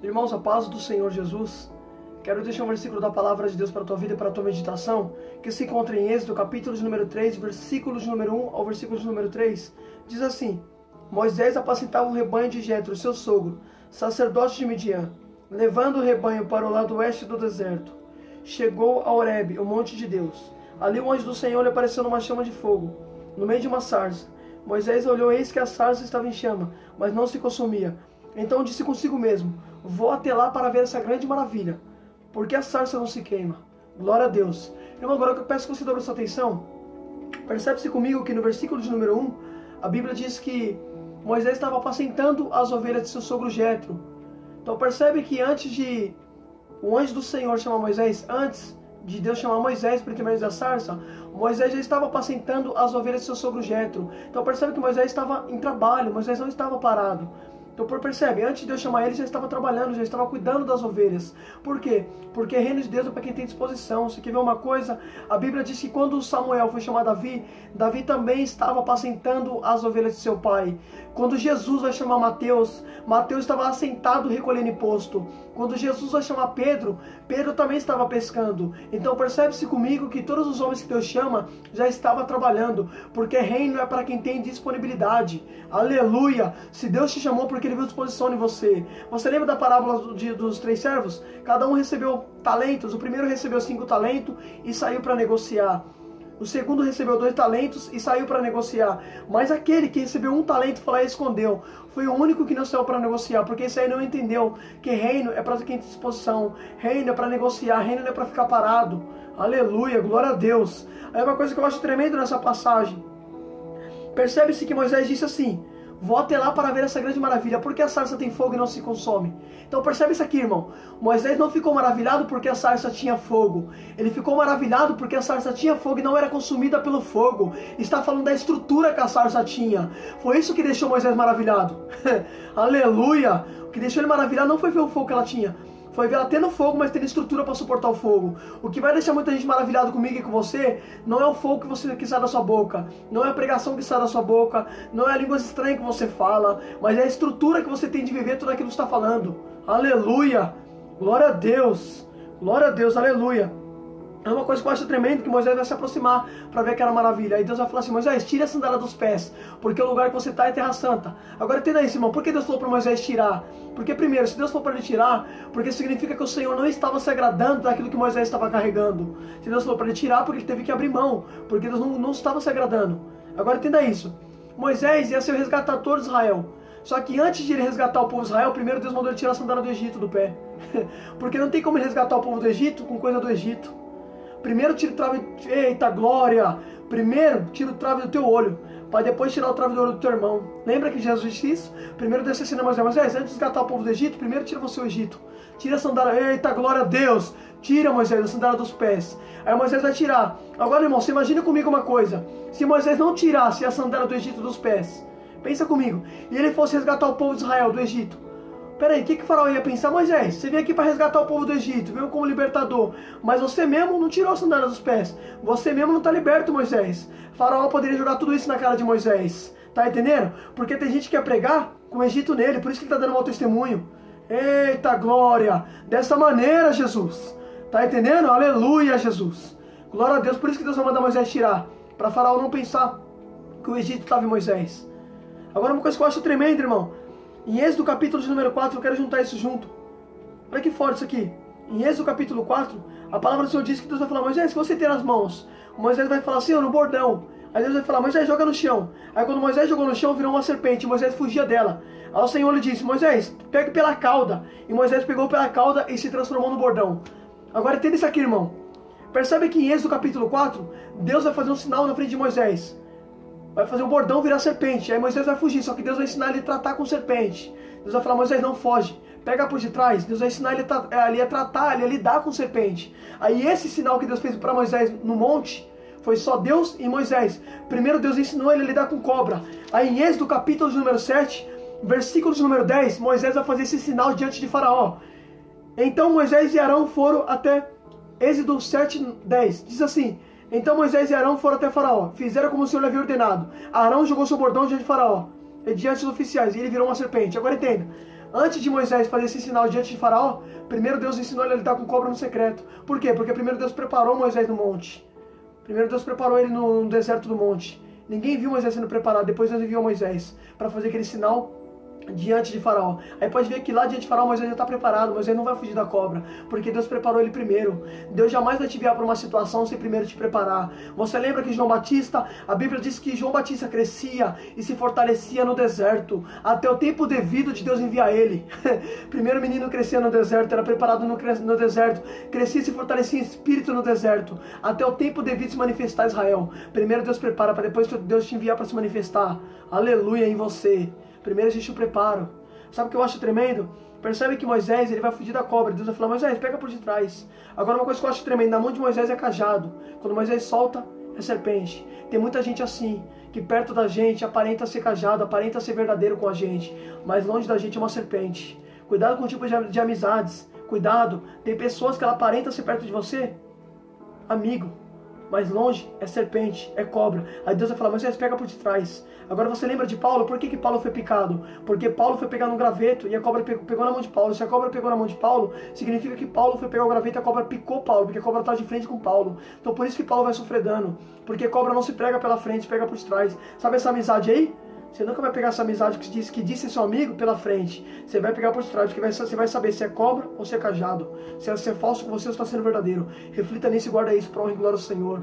Irmãos, a paz do Senhor Jesus, quero deixar um versículo da palavra de Deus para a tua vida e para a tua meditação, que se encontra em Êxodo, capítulo de número 3, versículos de número 1 ao versículo de número 3, diz assim: Moisés apacentava o rebanho de Jetro, seu sogro, sacerdote de Midian, levando o rebanho para o lado oeste do deserto. Chegou a Horebe, o monte de Deus. Ali o anjo do Senhor lhe apareceu numa chama de fogo, no meio de uma sarça. Moisés olhou, eis que a sarça estava em chama, mas não se consumia. Então disse consigo mesmo: vou até lá para ver essa grande maravilha, porque a sarça não se queima. Glória a Deus. Irmão, agora eu peço que você dobre sua atenção. Percebe-se comigo que no versículo de número 1, a Bíblia diz que Moisés estava apacentando as ovelhas de seu sogro Jetro. Então percebe que antes de o anjo do Senhor chamar Moisés, antes de Deus chamar Moisés por intermédio da sarça, Moisés já estava apacentando as ovelhas de seu sogro Jetro. Então percebe que Moisés estava em trabalho, Moisés não estava parado. Então percebe, antes de Deus chamar ele, já estava trabalhando, já estava cuidando das ovelhas. Por quê? Porque o reino de Deus é para quem tem disposição. Você quer ver uma coisa? A Bíblia diz que quando Samuel foi chamar Davi, Davi também estava apacentando as ovelhas de seu pai. Quando Jesus vai chamar Mateus, Mateus estava assentado recolhendo imposto. Quando Jesus vai chamar Pedro, Pedro também estava pescando. Então percebe-se comigo que todos os homens que Deus chama já estavam trabalhando, porque reino é para quem tem disponibilidade. Aleluia! Se Deus te chamou porque Ele viu disposição em você. Você lembra da parábola dos 3 servos? Cada um recebeu talentos. O primeiro recebeu 5 talentos e saiu para negociar. O segundo recebeu 2 talentos e saiu para negociar. Mas aquele que recebeu 1 talento foi lá e escondeu. Foi o único que não saiu para negociar, porque esse aí não entendeu que reino é para quem tem disposição. Reino é para negociar, reino não é para ficar parado. Aleluia, glória a Deus. Aí uma coisa que eu acho tremendo nessa passagem. Percebe-se que Moisés disse assim: vou até lá para ver essa grande maravilha, porque a sarça tem fogo e não se consome. Então percebe isso aqui, irmão. Moisés não ficou maravilhado porque a sarça tinha fogo. Ele ficou maravilhado porque a sarça tinha fogo e não era consumida pelo fogo. Está falando da estrutura que a sarça tinha. Foi isso que deixou Moisés maravilhado. Aleluia! O que deixou ele maravilhado não foi ver o fogo que ela tinha. Foi ver ela tendo fogo, mas tendo estrutura para suportar o fogo. O que vai deixar muita gente maravilhado comigo e com você não é o fogo que sai da sua boca, não é a pregação que sai da sua boca, não é a língua estranha que você fala, mas é a estrutura que você tem de viver tudo aquilo que está falando. Aleluia! Glória a Deus! Glória a Deus, aleluia! É uma coisa que eu acho tremendo, que Moisés vai se aproximar para ver aquela maravilha. Aí Deus vai falar assim: Moisés, tira a sandália dos pés, porque o lugar que você está é terra santa. Agora entenda isso, irmão. Por que Deus falou para Moisés tirar? Porque primeiro, se Deus falou para ele tirar, porque significa que o Senhor não estava se agradando daquilo que Moisés estava carregando. Se Deus falou para ele tirar, porque ele teve que abrir mão, porque Deus não estava se agradando. Agora entenda isso. Moisés ia ser o resgatador de Israel. Só que antes de ele resgatar o povo de Israel, primeiro Deus mandou ele tirar a sandália do Egito do pé. Porque não tem como ele resgatar o povo do Egito com coisa do Egito. Primeiro tira o trave, eita glória! Primeiro tira o trave do teu olho, para depois tirar o trave do olho do teu irmão. Lembra que Jesus disse isso? Primeiro Deus ensina Moisés: Moisés, antes de resgatar o povo do Egito, primeiro tira você o Egito. Tira a sandália, eita glória a Deus! Tira, Moisés, a sandália dos pés. Aí Moisés vai tirar. Agora, irmão, você imagina comigo uma coisa: se Moisés não tirasse a sandália do Egito dos pés, pensa comigo, e ele fosse resgatar o povo de Israel do Egito. Peraí, o que o faraó ia pensar? Moisés, você veio aqui para resgatar o povo do Egito, veio como libertador, mas você mesmo não tirou a sandália dos pés. Você mesmo não está liberto, Moisés. O faraó poderia jogar tudo isso na cara de Moisés. Tá entendendo? Porque tem gente que quer pregar com o Egito nele, por isso que ele está dando mau testemunho. Eita glória! Dessa maneira, Jesus. Tá entendendo? Aleluia, Jesus. Glória a Deus, por isso que Deus vai mandar Moisés tirar. Para faraó não pensar que o Egito estava em Moisés. Agora uma coisa que eu acho tremenda, irmão. Em Êxodo capítulo de número 4, eu quero juntar isso junto. Olha que forte isso aqui. Em Êxodo capítulo 4, a palavra do Senhor diz que Deus vai falar: Moisés, que você tem nas mãos? Moisés vai falar assim, no bordão. Aí Deus vai falar: Moisés, joga no chão. Aí quando Moisés jogou no chão, virou uma serpente. Moisés fugia dela. Aí o Senhor lhe disse: Moisés, pegue pela cauda. E Moisés pegou pela cauda e se transformou no bordão. Agora entenda isso aqui, irmão. Percebe que em Êxodo capítulo 4, Deus vai fazer um sinal na frente de Moisés. Vai fazer o bordão virar serpente. Aí Moisés vai fugir, só que Deus vai ensinar ele a tratar com serpente. Deus vai falar: Moisés, não foge, pega por detrás. Deus vai ensinar ele a tratar, ele a lidar com serpente. Aí esse sinal que Deus fez para Moisés no monte, foi só Deus e Moisés. Primeiro Deus ensinou ele a lidar com cobra. Aí em Êxodo capítulo de número 7, versículo de número 10, Moisés vai fazer esse sinal diante de Faraó. Então Moisés e Arão foram até Êxodo 7, 10. Diz assim: então Moisés e Arão foram até Faraó, fizeram como o Senhor lhe havia ordenado. Arão jogou seu bordão diante de Faraó, diante dos oficiais, e ele virou uma serpente. Agora entenda, Antes de Moisés fazer esse sinal diante de Faraó, primeiro Deus ensinou ele a lidar com cobra no secreto. Por quê? Porque primeiro Deus preparou Moisés no monte. Primeiro Deus preparou ele no deserto do monte. Ninguém viu Moisés sendo preparado. Depois Deus enviou Moisés para fazer aquele sinal diante de Faraó. Aí pode ver que lá diante de Faraó Moisés já está preparado. Moisés não vai fugir da cobra, porque Deus preparou ele primeiro. Deus jamais vai te enviar para uma situação sem primeiro te preparar. Você lembra que João Batista, a Bíblia diz que João Batista crescia e se fortalecia no deserto, até o tempo devido de Deus enviar ele. Primeiro menino crescia no deserto, era preparado no deserto, crescia e se fortalecia em espírito no deserto, até o tempo devido de se manifestar Israel. Primeiro Deus prepara, para depois Deus te enviar para se manifestar. Aleluia em você. Primeiro existe o preparo. Sabe o que eu acho tremendo? Percebe que Moisés ele vai fugir da cobra. Deus vai falar, Moisés, pega por detrás. Agora uma coisa que eu acho tremendo, na mão de Moisés é cajado. Quando Moisés solta, é serpente. Tem muita gente assim, que perto da gente aparenta ser cajado, aparenta ser verdadeiro com a gente, mas longe da gente é uma serpente. Cuidado com o tipo de amizades. Cuidado, tem pessoas que ela aparenta ser perto de você, amigo, mas longe é serpente, é cobra. Aí Deus vai falar, Moisés, pega por detrás. Agora você lembra de Paulo? Por que Paulo foi picado? Porque Paulo foi pegar no graveto e a cobra pegou na mão de Paulo. Se a cobra pegou na mão de Paulo, significa que Paulo foi pegar o graveto e a cobra picou Paulo, porque a cobra está de frente com Paulo. Então por isso que Paulo vai sofrer dano, porque cobra não se prega pela frente, se pega por trás. Sabe essa amizade aí? Você nunca vai pegar essa amizade que disse seu amigo pela frente. Você vai pegar por trás, porque você vai saber se é cobra ou se é cajado. Se é falso com você ou está sendo verdadeiro. Reflita nisso e guarda isso para honra e glória do Senhor.